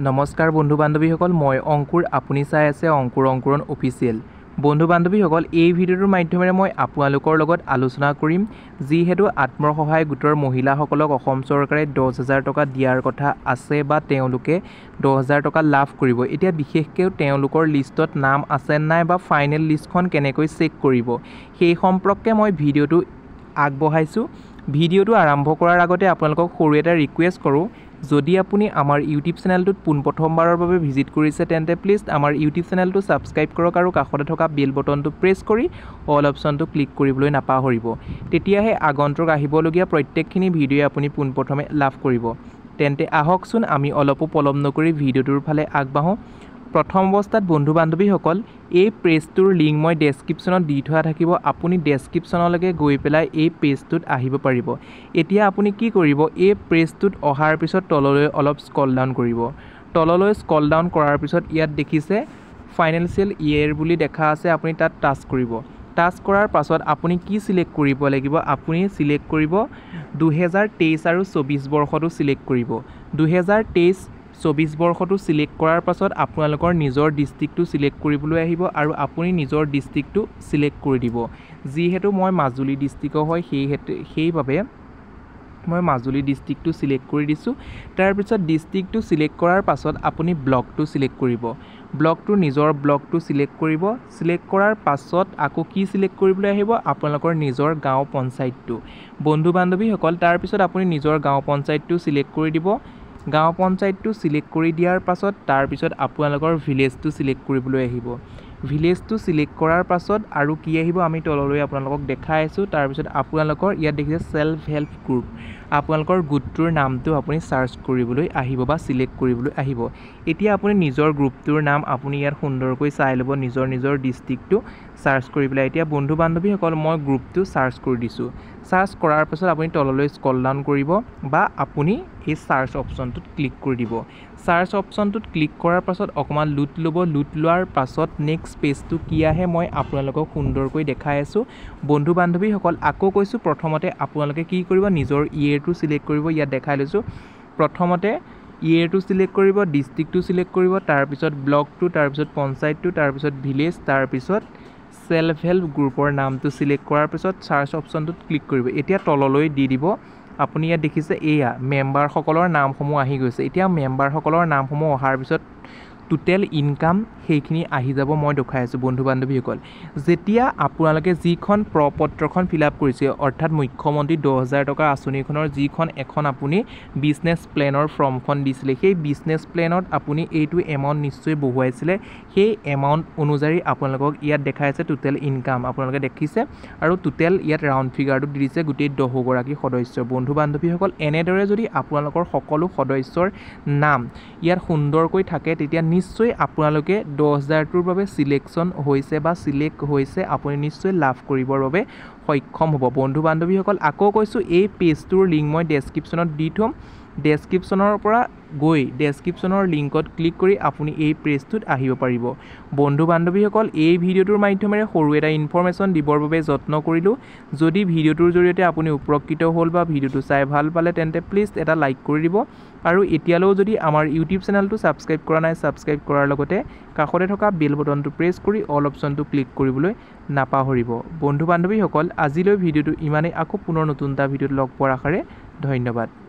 নমস্কাৰ বন্ধু বান্ধৱীসকল মই অংকুৰ আপুনি চাই আছে অংকুৰ অংকুৰণ অফিচিয়েল বন্ধু বান্ধৱীসকল এই ভিডিঅ'টোৰ মাধ্যমেৰে মই আপোনালোকৰ লগত আলোচনা কৰিম যিহেতু আত্মসহায়ক গোটৰ মহিলাসকলক অসম চৰকাৰে 10000 টকা দিয়াৰ কথা আছে বা তেওঁলোকে 10000 টকা লাভ কৰিব এতিয়া বিশেষকৈ তেওঁলোকৰ লিষ্টত নাম আছে নাই বা ফাইনেল লিষ্টখন কেনেকৈ চেক কৰিব সেই সম্পৰ্কে মই ভিডিঅ'টো আগবঢ়াইছো ভিডিঅ'টো আৰম্ভ কৰাৰ আগতে আপোনালোকক সৰু এটা ৰিকুৱেষ্ট কৰোঁ যদি আপুনি আমাৰ ইউটিউব চেনেলটোত প্ৰথমবাৰৰ বাবে ভিজিট কৰিছে তেন্তে প্লিজ আমাৰ ইউটিউব চেনেলটো সাবস্ক্ৰাইব কৰক আৰু কাষতে থকা বেল বটনটো প্ৰেছ কৰি অল অপচনটো ক্লিক কৰিবলৈ নাপাহৰিব তেতিয়াহে আগন্তুক আহিবলগীয়া প্ৰত্যেকখিনি ভিডিঅ' আপুনি প্ৰথমে লাভ কৰিব তেন্তে আহকচোন আমি অলপো পলম নকৰি ভিডিঅ'টোৰ ফালে আগবাঢ়ো প্ৰথম অৱস্থাত বন্ধু বান্ধৱীসকল এই পেজটোৰ লিংক মই ডেসক্ৰিপচনত দি থোৱা থাকিব আপুনি ডেসক্ৰিপচনলৈকে গৈ পেলাই এই পেজটোত আহিব পাৰিব এতিয়া আপুনি কি কৰিব এই পেজটোত অহাৰ পিছত তললৈ অলপ স্ক্ৰল ডাউন কৰিব তললৈ স্ক্ৰল ডাউন কৰাৰ পিছত ইয়াত দেখিছে ফাইনেন্সিয়েল ইয়েৰ বুলি দেখা আছে আপুনি তাত টাচ কৰিব টাচ কৰাৰ পাছত আপুনি কি সিলেক্ট কৰিব লাগিব আপুনি সিলেক্ট কৰিব 2023 আৰু 24 বৰ্ষটো সিলেক্ট কৰিব 2023 24 বৰ্ষটো সিলেক্ট কৰাৰ পাছত আপোনালোকৰ নিজৰ ডিস্ট্ৰিক্টটো সিলেক্ট কৰিবলৈ আহিব আৰু আপুনি নিজৰ ডিস্ট্ৰিক্টটো সিলেক্ট কৰি দিব যিহেতু মই মাজুলী ডিস্ট্ৰিক্টৰ হয় সেইভাবে মই মাজুলী ডিস্ট্ৰিক্টটো সিলেক্ট কৰি দিছো তাৰ পিছত ডিস্ট্ৰিক্টটো সিলেক্ট কৰাৰ পাছত আপুনি ব্লকটো সিলেক্ট কৰিব ব্লকটো নিজৰ ব্লকটো সিলেক্ট কৰিব সিলেক্ট কৰাৰ পাছত আকৌ কি সিলেক্ট কৰিবলৈ আহিব আপোনালোকৰ নিজৰ গাঁও পঞ্চায়তটো বন্ধু বান্ধৱীসকল তাৰ পিছত আপুনি নিজৰ গাঁও পঞ্চায়তটো সিলেক্ট কৰি দিব গাঁও পঞ্চায়তটো সিলেক্ট কৰি দিয়াৰ পাছত তাৰ পিছত আপোনালোকৰ ভিলেজটো সিলেক্ট কৰিবলৈ আহিব ভিলেজটো সিলেক্ট কৰাৰ পাছত আৰু কি আহিব আমি তললৈ আপোনালোকক দেখাই আছো তাৰ পিছত আপোনালোকৰ ইয়াত দেখিছে সেলফ হেল্প গ্ৰুপ আপোনালোকৰ গ্ৰুপটোৰ নামটো আপুনি সাৰ্চ কৰিবলৈ আহিব বা সিলেক্ট কৰিবলৈ আহিব এতিয়া আপুনি নিজৰ গ্ৰুপটোৰ নাম আপুনি ইয়াত সুন্দৰকৈ চাই ল'ব নিজৰ ডিস্ট্ৰিক্টটো সাৰ্চ কৰি পেলাই এতিয়া বন্ধু বান্ধৱীসকল মই গ্ৰুপটো সাৰ্চ কৰি দিছো সাৰ্চ কৰাৰ পাছত আপুনি তললৈ স্ক্ৰল ডাউন কৰিব বা আপুনি এই সাৰ্চ অপচনটোত ক্লিক কৰি দিব সাৰ্চ অপচনটোত ক্লিক কৰাৰ পাছত অকমান লুট ল'ব লুট লোৱাৰ পাছত নেক্সট পেজটো কি আহে মই আপোনালোকক সুন্দৰকৈ দেখাই আছো বন্ধু বান্ধৱীসকল আকৌ কৈছো প্ৰথমতে আপোনালোকে কি কৰিব নিজৰ ইয়েৰটো সিলেক্ট কৰিব ইয়াত দেখাই লৈছো প্ৰথমতে ইয়েৰটো সিলেক্ট কৰিব ডিস্ট্ৰিক্টটো সিলেক্ট কৰিব তাৰ পিছত ব্লকটো তাৰ পিছত পঞ্চায়তটো তাৰ পিছত ভিলেজ তাৰ পিছত সেলফ হেল্প গ্ৰুপৰ নামটো সিলেক্ট কৰাৰ পিছত সাৰ্চ অপচনটোত ক্লিক কৰিব এতিয়া তললৈ দি দিব আপুনি ইয়াত দেখিছে এয়া মেম্বাৰ সকলৰ নামসমূহ আহি গৈছে এতিয়া মেম্বাৰ সকলৰ নামসমূহ অহাৰ পিছত টোটেল ইনকাম সেইখিনি আহি যাব মই দেখাই আছো বন্ধু বান্ধৱীসকল যেতিয়া আপোনালোকে যিখন প্ৰপত্ৰখন ফিলআপ কৰিছে অৰ্থাৎ মুখ্যমন্ত্ৰী 10000 টকা আঁচনিখনৰ যিখন এখন আপুনি বিজনেছ প্লেনৰ ফৰ্মখন দিছিলে সেই বিজনেছ প্লেনত আপুনি এইটো এমাউন্ট নিশ্চয় বহুৱাইছিলে সেই এমাউন্ট অনুযায়ী আপোনালোকক ইয়াত দেখাই আছে টোটেল ইনকাম আপোনালোকে দেখিছে আৰু টোটেল ইয়াত ৰাউন্ড ফিগাৰটো দি দিছে গোটেই 10 গৰাকী সদস্য বন্ধু বান্ধৱীসকল এনেদৰে যদি আপোনালোকৰ সকলো সদস্যৰ নাম ইয়াত সুন্দৰকৈ থাকে তেতিয়া নিশ্চয় আপোনালোকে 10000 টোৰ বাবে সিলেকশন হৈছে বা সিলেক্ট হৈছে আপুনি নিশ্চয় লাভ কৰিবৰ বাবে সক্ষম হ'ব বন্ধু বান্ধৱীসকল আকৌ কৈছো এই পেজটোৰ লিংক মই ডেসক্ৰিপচনত দি থম ডেসক্ৰিপচনৰ পৰা গৈ ডেসক্ৰিপচনৰ লিংকত ক্লিক কৰি আপুনি এই পেজটোত আহিব পাৰিব বন্ধু বান্ধৱীসকল এই ভিডিঅ'টোৰ মাধ্যমেৰে সৰু এটা ইনফৰমেশন দিবৰ বাবে যত্ন কৰিলো যদি ভিডিঅ'টোৰ জৰিয়তে আপুনি উপকৃত হ'ল বা ভিডিঅ'টো চাই ভাল পালে তেন্তে প্লিজ এটা লাইক কৰি দিব আৰু এতিয়ালৈ যদি আমাৰ ইউটিউব চেনেলটো সাবস্ক্ৰাইব কৰা নাই সাবস্ক্ৰাইব কৰাৰ লগতে কাষতে থকা বেল বটনটো প্ৰেছ কৰি অল অপচনটো ক্লিক কৰিবলৈ নাপাহৰিব বন্ধু বান্ধৱীসকল আজিলৈ ভিডিঅ'টো ইমানেই আকৌ পুনৰ নতুন এটা ভিডিঅ'ত লগ পোৱাৰ আশাৰে ধন্যবাদ